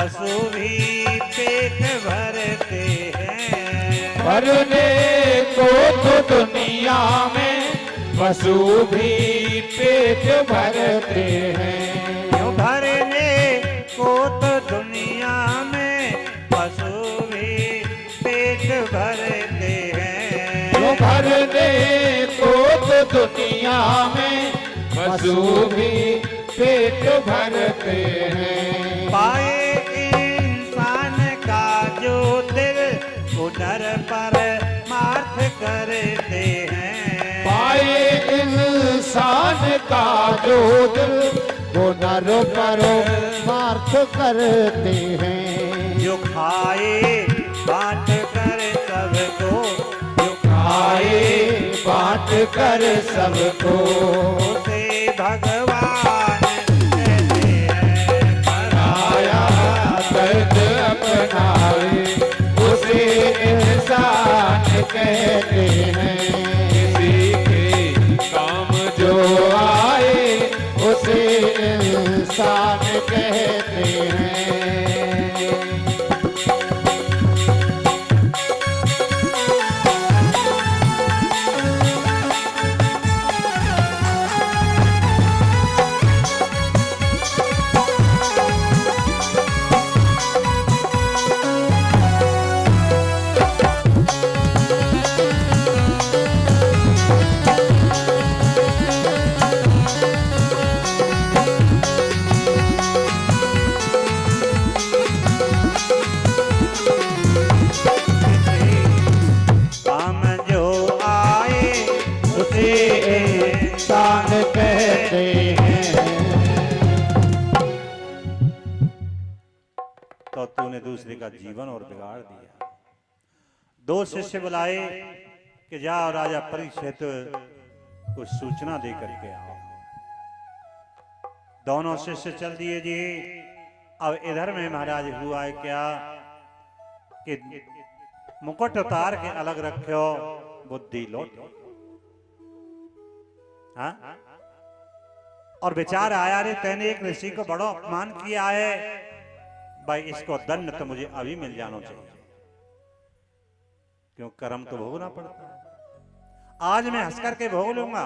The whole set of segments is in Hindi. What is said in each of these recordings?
पशु भी पेट भरते हैं। भरने को तो दुनिया में पशु भी पेट भरते हैं। क्यों भरने को तो दुनिया में पशु भी पेट भरते हैं। क्यों भरने को तो दुनिया में पशु भी पेट भरते हैं। पाए इंसान का जो दिल उधर पर मार्थ करते हैं। पाए इंसान का जो दिल वो नर पर मार्थ करते हैं। जो खाए बांट कर सबको, जो खाए बांट कर सबको, उसे भगवान कहते हैं। पराया दर्द अपनाए उसे इंसान कहते हैं। किसी के काम जो आए उसे इंसान कहते हैं। काम जो आए उसे इंसान कहते हैं। तो तूने दूसरे का जीवन और बिगाड़ दिया। दो शिष्य बुलाए कि जाओ राजा परीक्षित को सूचना दे करके आओ। दोनों शिष्य चल दिए जी। अब इधर में महाराज हुआ है क्या कि मुकुट उतार के अलग रखो, बुद्धि लौट। हाँ? और विचार आया रे तेने एक ऋषि को बड़ा अपमान किया है, भाई इसको दंड तो मुझे अभी मिल जाना चाहिए, क्यों कर्म तो भोगना पड़ता है। आज मैं हंस करके भोग लूंगा।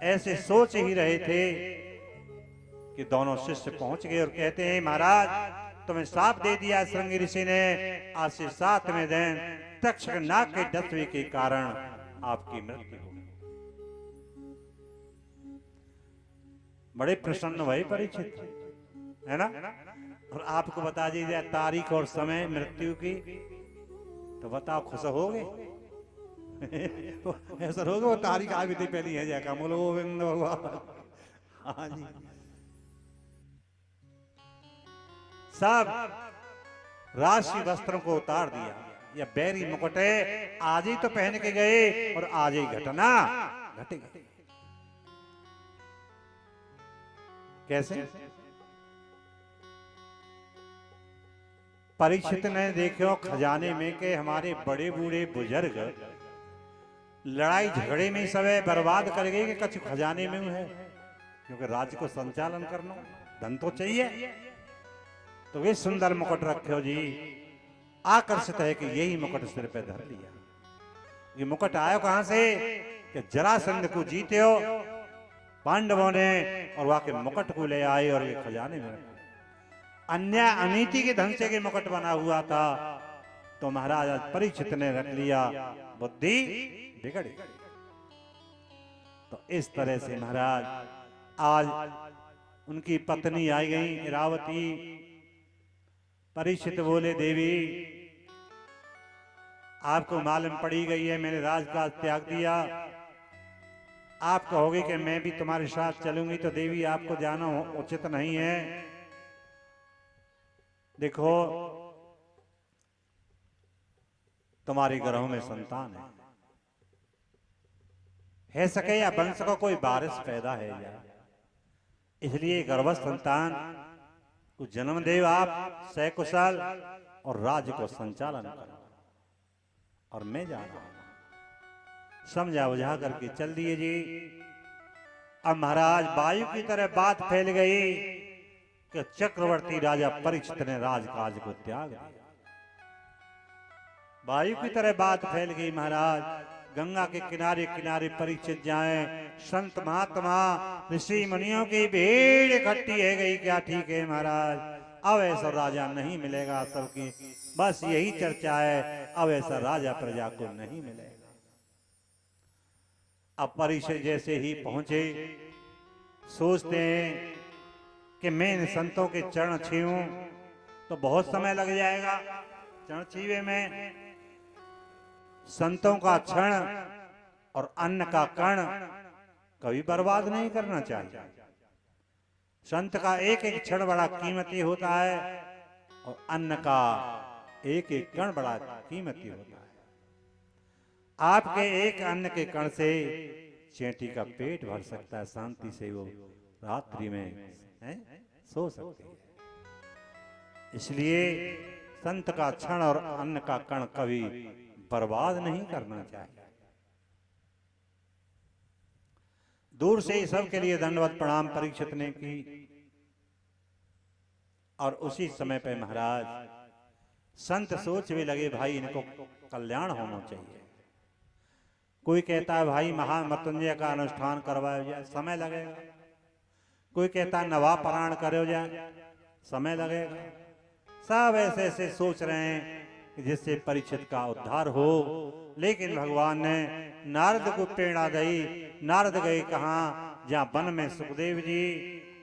ऐसे सोच ही रहे थे कि दोनों शिष्य पहुंच गए और कहते हैं महाराज तुम्हें साफ दे दिया श्रृंगी ऋषि ने, आज से 7वें दिन तक्षक नाग के डसवे के कारण आपकी मृत्यु हो। बड़े प्रसन्न भई परीक्षित, है ना। और आपको बता दीजिए तारीख और समय मृत्यु की, तो बताओ खुश हो गए। ऐसा होगा वो तारीख आ भी थी पहली है जय बोलो गोविंद भगवान। हाँ जी, सब राशि वस्त्रों को उतार दिया। या बैरी मुकुटे आज ही तो पहन के गए और आज ही घटना घट गई। कैसे? परीक्षित ने देखो खजाने में के हमारे बड़े बूढ़े बुजुर्ग लड़ाई झगड़े में समय बर्बाद कर गए कि कछु खजाने में है, क्योंकि राज्य को संचालन करना धन तो चाहिए। तो वे सुंदर मुकुट रखे जी, आकर्षित है कि यही मुकुट सिर पे धर लिया। ये मुकुट आया कहां से कि जरासंध को जीते हो पांडवों ने, और वहां के मुकुट को ले आए और ये खजाने में रखे। अन्याय अनीति के धन से के मुकुट बना हुआ था, तो महाराज परीक्षित ने रख लिया, बुद्धि बिगड़ गई। तो इस तरह से महाराज आज उनकी पत्नी आई गई इरावती। परीक्षित बोले देवी आपको मालूम पड़ी गई है मैंने राजकाज त्याग दिया, आप कहोगे कि मैं भी तुम्हारे साथ चलूंगी, तो देवी आपको जाना उचित नहीं है। देखो तुम्हारे घरों में संतान है सके या वंश का कोई वारिस पैदा है या, इसलिए गर्भस्थ संतान को जन्म दे आप सकुशल और राज्य को संचालन करो। और मैं जा रहा हूं। समझा बुझा करके चल दिए जी। अब महाराज वायु की तरह बात फैल गई कि चक्रवर्ती राजा परीक्षित ने राजकाज को त्याग दिया। वायु की तरह बात फैल गई महाराज। गंगा के किनारे किनारे परीक्षित जाएं, संत महात्मा ऋषि मुनियों की भीड़ इकट्ठी है गई। क्या ठीक है महाराज, अब ऐसा राजा नहीं मिलेगा सबकी, बस यही चर्चा है, अब ऐसा राजा प्रजा को नहीं मिलेगा। अब परीक्षित जैसे ही पहुंचे सोचते हैं कि मैं इन संतों के चरण छूऊं तो बहुत समय लग जाएगा। चरण छीवे में संतों का क्षण और अन्न का कण कभी बर्बाद नहीं करना चाहिए। संत का एक एक क्षण बड़ा कीमती होता है और अन्न का एक एक कण बड़ा कीमती होता है। आपके एक अन्न के कण से चेंटी का पेट भर सकता है, शांति से वो रात्रि में सो सकती है। इसलिए संत का क्षण और अन्न का कण कभी बर्बाद नहीं करना चाहिए। दूर से ही सबके लिए दंडवत प्रणाम परीक्षित ने की और उसी समय पे महाराज संत सोच भी लगे भाई इनको कल्याण होना चाहिए। कोई कहता है भाई महामृत्युंजय का अनुष्ठान करवाया जाए, समय लगेगा। कोई कहता है नवापरायण करो जाए, समय लगेगा। सब ऐसे ऐसे सोच रहे हैं जिससे परीक्षित का उद्धार हो। लेकिन भगवान ने नारद को प्रेरणा दी। नारद गए कहाँ, जहाँ वन में सुखदेव जी,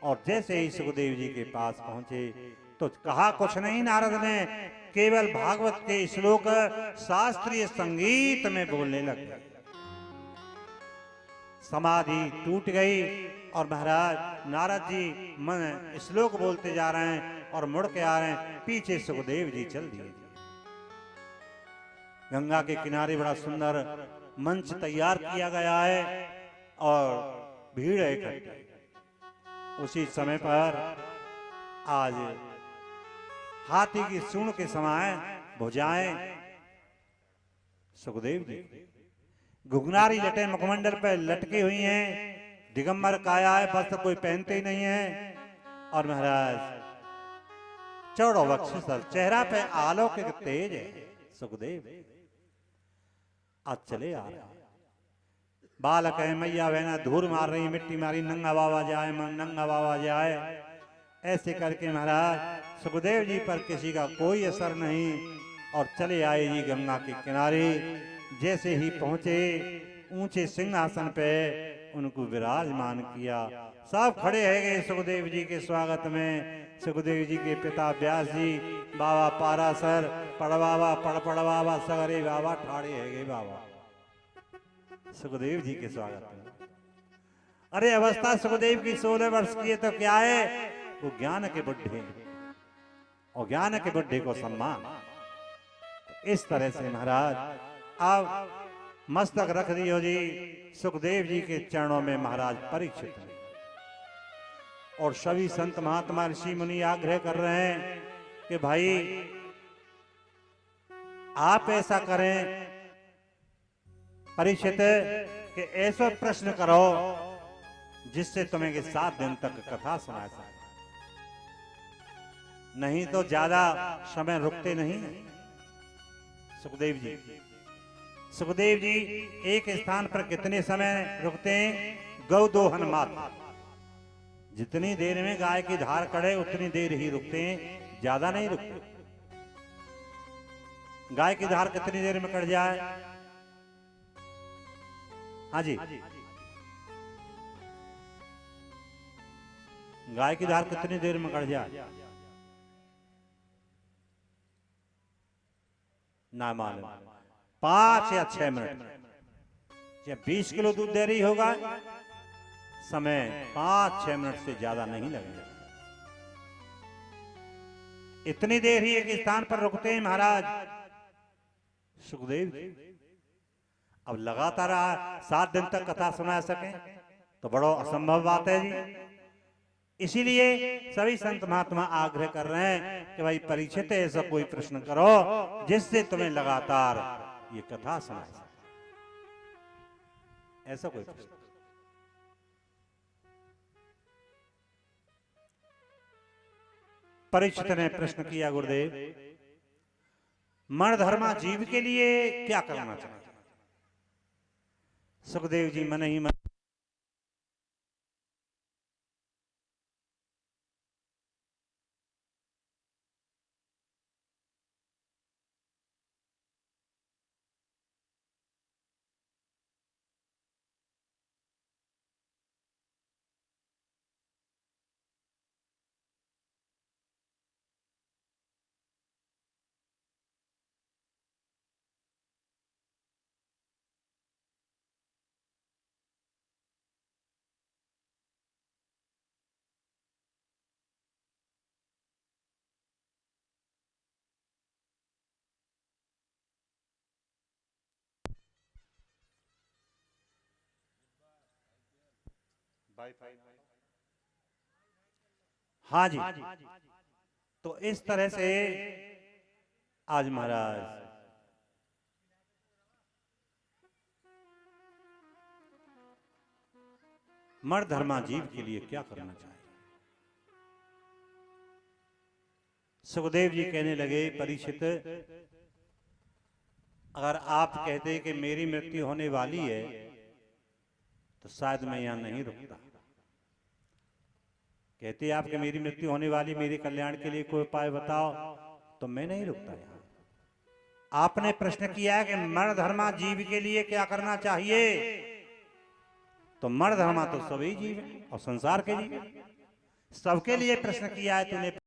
और जैसे ही सुखदेव जी के पास पहुंचे तो कहा कुछ नहीं नारद ने, केवल भागवत के श्लोक शास्त्रीय संगीत में बोलने लग गए। समाधि टूट गई और महाराज नारद जी मन श्लोक बोलते जा रहे हैं और मुड़ के आ रहे हैं, पीछे सुखदेव जी चल दिए। गंगा के किनारे बड़ा सुंदर मंच तैयार किया गया है और भीड़ है इकट्ठी। उसी समय पर आज हाथी की सूंड के समान भुजाएं सुखदेव जी, घुघनारी लटे मुखमंडल पर लटकी हुई हैं, दिगंबर काया है, वस्त्र कोई पहनते ही नहीं है। और महाराज चौड़ो वक्षस्थल, चेहरा पे आलोकिक तेज है। सुखदेव आज चले आ रहे, बालक है, मैया बहना धूल मार रही, मिट्टी मारी, नंगा बाबा जाए मन नंगा बाबा जाए, ऐसे करके महाराज सुखदेव जी पर किसी का कोई असर नहीं और चले आए जी गंगा के किनारे। जैसे ही पहुंचे ऊंचे सिंहासन पे उनको विराजमान किया। सब खड़े है गए सुखदेव जी के स्वागत में। सुखदेव जी के पिता व्यास जी, बाबा पारासर, पड़बाबा पड़पड़बाबा सगरे बाबा ठाड़े है गए बाबा सुखदेव जी के स्वागत में। अरे अवस्था सुखदेव की 16 वर्ष की है तो क्या है, वो ज्ञान के बुढ़े और ज्ञान के बुढ़े को सम्मान। इस तरह से महाराज अब मस्तक रख दियो जी सुखदेव जी के चरणों में महाराज परीक्षित हैं। और सभी संत महात्मा ऋषि मुनि आग्रह कर रहे हैं कि भाई आप ऐसा करें परीक्षित कि ऐसा प्रश्न करो जिससे तुम्हें के 7 दिन तक कथा सुना सके, नहीं तो ज्यादा समय रुकते नहीं। सुखदेव जी एक स्थान पर कितने समय रुकते हैं, गौ दोहन मात्र, जितनी देर में गाय की धार कड़े उतनी देर ही रुकते हैं, ज्यादा नहीं रुकते। गाय की धार कितनी देर में कट जाए, हाँ जी, गाय की धार कितनी देर में कट जाए ना मालूम, 5 या 6 मिनट। या 20 किलो दूध दे रही होगा, समय 5-6 मिनट से ज्यादा नहीं लगेगा। इतनी देर ही एक स्थान पर रुकते हैं महाराज सुखदेव। अब लगातार 7 दिन तक कथा सुना सके तो बड़ा असंभव बात है जी। इसीलिए सभी संत महात्मा आग्रह कर रहे हैं कि भाई परीक्षित ऐसा कोई प्रश्न करो जिससे तुम्हें लगातार ये कथा सुना सके, ऐसा कोई प्रश्न। परीक्षित ने प्रश्न किया, गुरुदेव मणधर्मा जीव के लिए क्या करना चाहिए? सुखदेव जी मन ही मन हाँ जी। तो इस तरह से आज महाराज मणधर्मा जीव के लिए क्या करना चाहिए? सुखदेव जी कहने लगे, परीक्षित अगर आप कहते कि मेरी मृत्यु होने वाली है तो शायद मैं यहां नहीं रुकता। कहते आप कि मेरी मृत्यु होने वाली, मेरे कल्याण के लिए कोई उपाय बताओ, तो मैं नहीं रुकता यहां। आपने प्रश्न किया है कि मणधर्मा जीव के लिए क्या करना चाहिए, तो मणधर्मा तो सभी जीव हैं और संसार के जीव हैं, सबके लिए प्रश्न किया है तूने